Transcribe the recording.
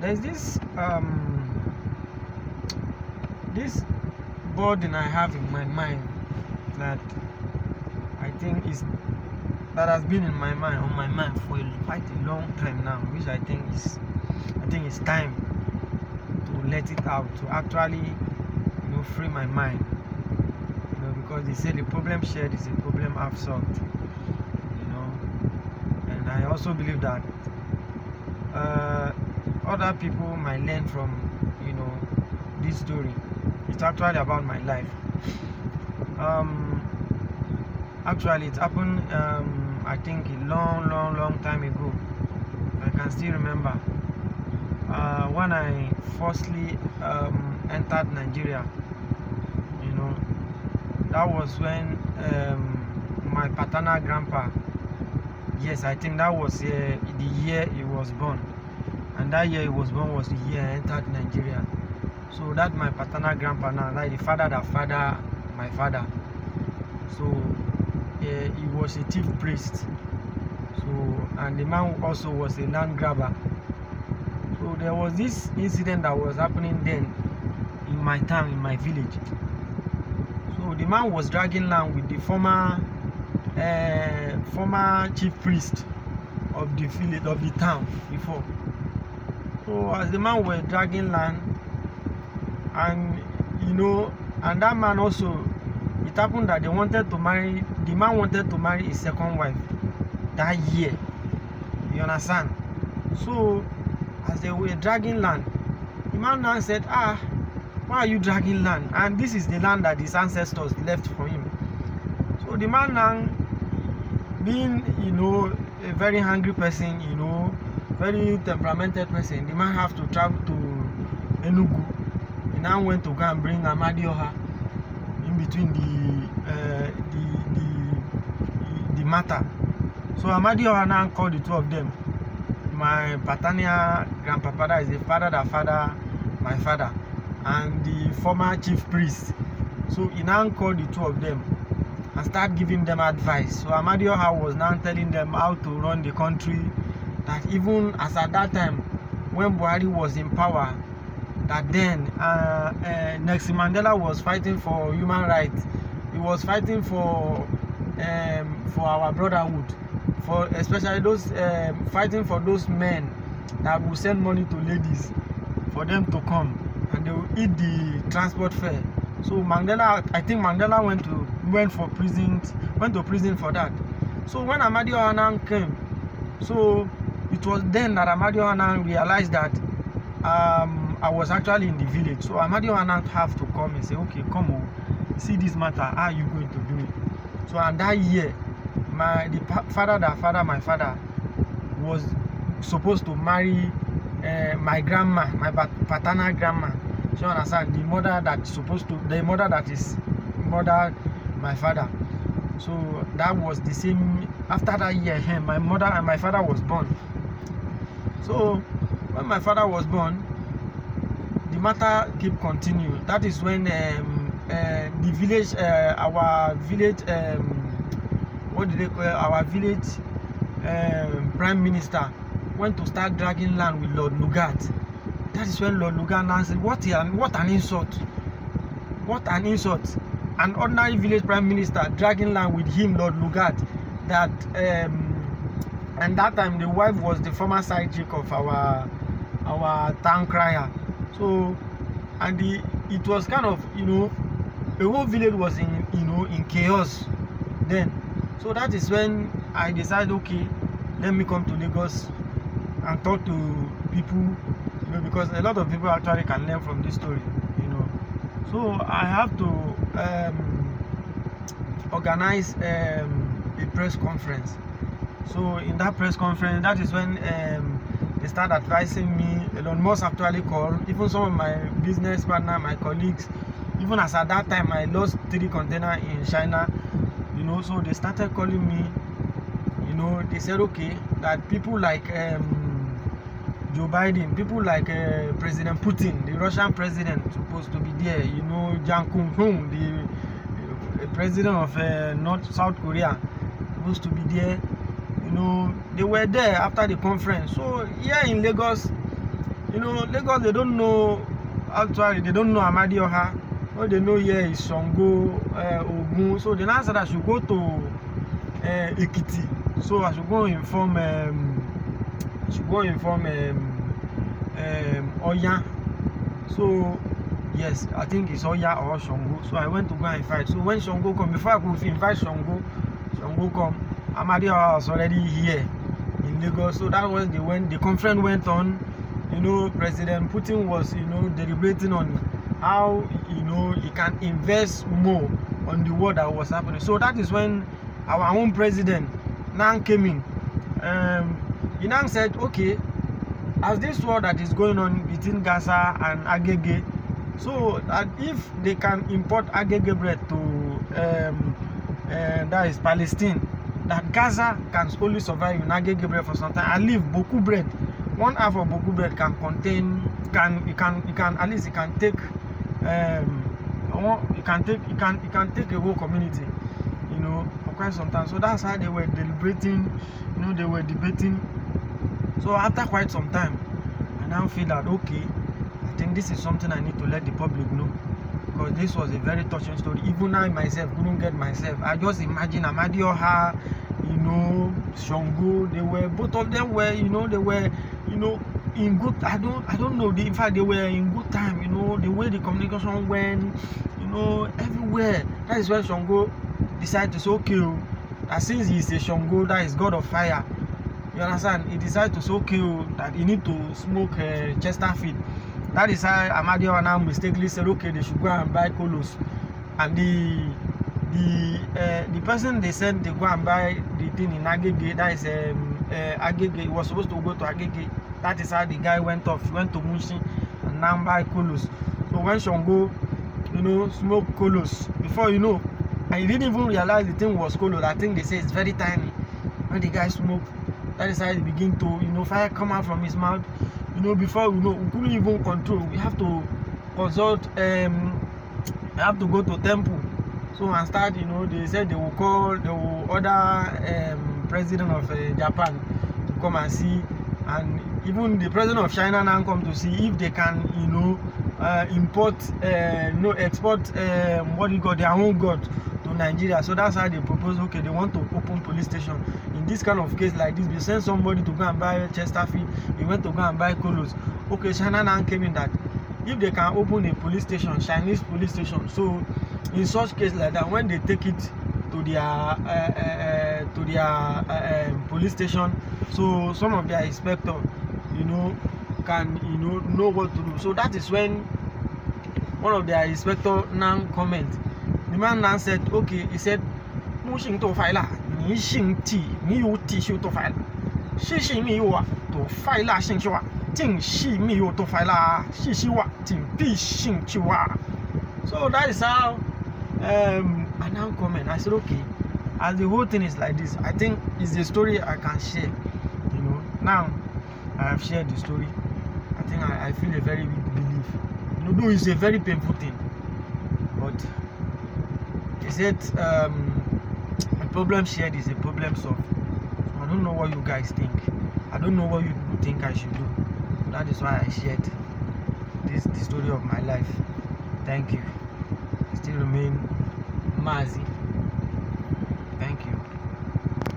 there's this burden I have in my mind that I think is that has been on my mind for quite a long time now, which I think it's time to let it out, to actually free my mind, because they say the problem shared is a problem half solved, and I also believe that other people might learn from this story. It's actually about my life. Actually, it happened I think a long time ago. I can still remember when I firstly entered Nigeria. That was when my paternal grandpa, yes, I think that was the year he was born, and that year he was born was the year I entered Nigeria. So that my paternal grandpa now, like the father that father my father. So he was a chief priest. So, and the man also was a land grabber. So there was this incident that was happening then in my town, in my village. So the man was dragging land with the former chief priest of the village, of the town before. So as the man was dragging land, and and that man also, it happened that the man wanted to marry his second wife that year. You understand? So as they were dragging land, the man now said, why are you dragging land? And this is the land that his ancestors left for him. So the man now, being a very hungry person, very temperamented person, the man have to travel to Enugu. He now went to go and bring Amadioha in between the matter. So Amadioha now called the two of them. My paternal grandpapa, that is the father that father my father, and the former chief priest. So he now called the two of them and start giving them advice. So Amadioha was now telling them how to run the country, that even as at that time when Buhari was in power, that then Nelson Mandela was fighting for human rights. He was fighting for our brotherhood, for especially those fighting for those men that will send money to ladies for them to come and they will eat the transport fare. So Mandela, I think Mandela went to prison for that. So when Amadioha Anang came, so it was then that Amadioha Anang realized that I was actually in the village. So Amadioha Anang have to come and say, okay, come see this matter, how are you going to do it? So and that year, the father that father my father was supposed to marry my grandma, my paternal grandma. So you understand, the mother that is mother my father. So that was the same. After that year, my mother and my father was born. So when my father was born, the matter kept continuing. That is when the village, our village, what do they call it? Our village prime minister went to start dragging land with Lord Lugard. That is when Lord Lugard now said, what an insult! What an insult! An ordinary village prime minister dragging land with him, Lord Lugard. That and that time the wife was the former side chick of our town crier. So and it was kind of the whole village was in chaos then. So that is when I decided, okay, let me come to Lagos and talk to people, because a lot of people actually can learn from this story, So I have to organize a press conference. So in that press conference, that is when they start advising me. Elon Musk actually called, even some of my business partner, my colleagues, even as at that time I lost 3 containers in China, so they started calling me. They said, okay, that people like Joe Biden, people like President Putin, the Russian president, supposed to be there, Jang Kung-hoon, the president of South Korea, supposed to be there. They were there after the conference. So here in Lagos, You know, Lagos, they don't know, actually, they don't know Amadioha. All they know here is Shango, Ogun. So the now said I should go to Ekiti. So I should go inform, Oya. So yes, I think it's Oya or Shango. So I went to go and fight. So when Shango come, before I could invite Shango come, Amadioha was already here in Lagos. So that was the conference went on. You know, President Putin was, you know, deliberating on how, you know, he can invest more on the war that was happening. So that is when our own president now came in. He now said, okay, as this war that is going on between Gaza and Agege, so that if they can import Agege bread to that is Palestine, that Gaza can only survive in Agege bread for some time and leave Boku bread. One half of Boku bread can contain, it can at least it can take it can take a whole community, you know, for quite some time. So that's how they were deliberating, you know, they were debating. So after quite some time, I now feel that okay, I think this is something I need to let the public know, because this was a very touching story. Even I myself couldn't get myself. I just imagine Amadioha, you know, Shango, they were, both of them were, you know, they were, you know, in good, I don't know, in fact they were in good time, you know, the way the communication went, you know, everywhere. That is when Shango decided to say, okay, that since he is a Shango, that is God of fire, you understand, he decided to say, okay, that he need to smoke Chesterfield. That is how Amadioha now mistakenly said, okay, they should go and buy Kolos. And the person they said they go and buy the thing in Agege, that is Agege, he was supposed to go to Agege. That is how the guy went off. He went to Munshi and now buy Kolos. So when Shango, you know, smoke Kolos, before you know, and he didn't even realize the thing was Kolos. I think they say it's very tiny. When the guy smoke, that is how he begin to, you know, fire come out from his mouth. You know, before we know, we couldn't even control. We have to consult, we have to go to temple. So and start, you know, they said they will order president of Japan to come and see, and even the president of China now come to see if they can, you know, import, export what you call their own god to Nigeria. So that's how they propose. Okay, they want to open police station. In this kind of case like this, they send somebody to go and buy Chesterfield. They went to go and buy Kolos. Okay, China now came in that if they can open a police station, Chinese police station, so in such case like that, when they take it to their police station, so some of their inspector, you know, can, you know what to do. So that is when one of their inspector now comment. The man now said, okay, he said, "Mushin to file, ni xing ti, mi yu ti xiu to file, xi xi mi yu to file xing xiu, jing xi mi yu to file, xi xi wa, jing bi xing xiu wa." So that is how I now comment. I said, okay, as the whole thing is like this, I think it's a story I can share. You know, now I have shared the story. I think I feel a very big relief. You know, though it's a very painful thing, but they said a problem shared is a problem solved. I don't know what you guys think. I don't know what you think I should do. That is why I shared the story of my life. Thank you. I still remain Mazi. Thank you.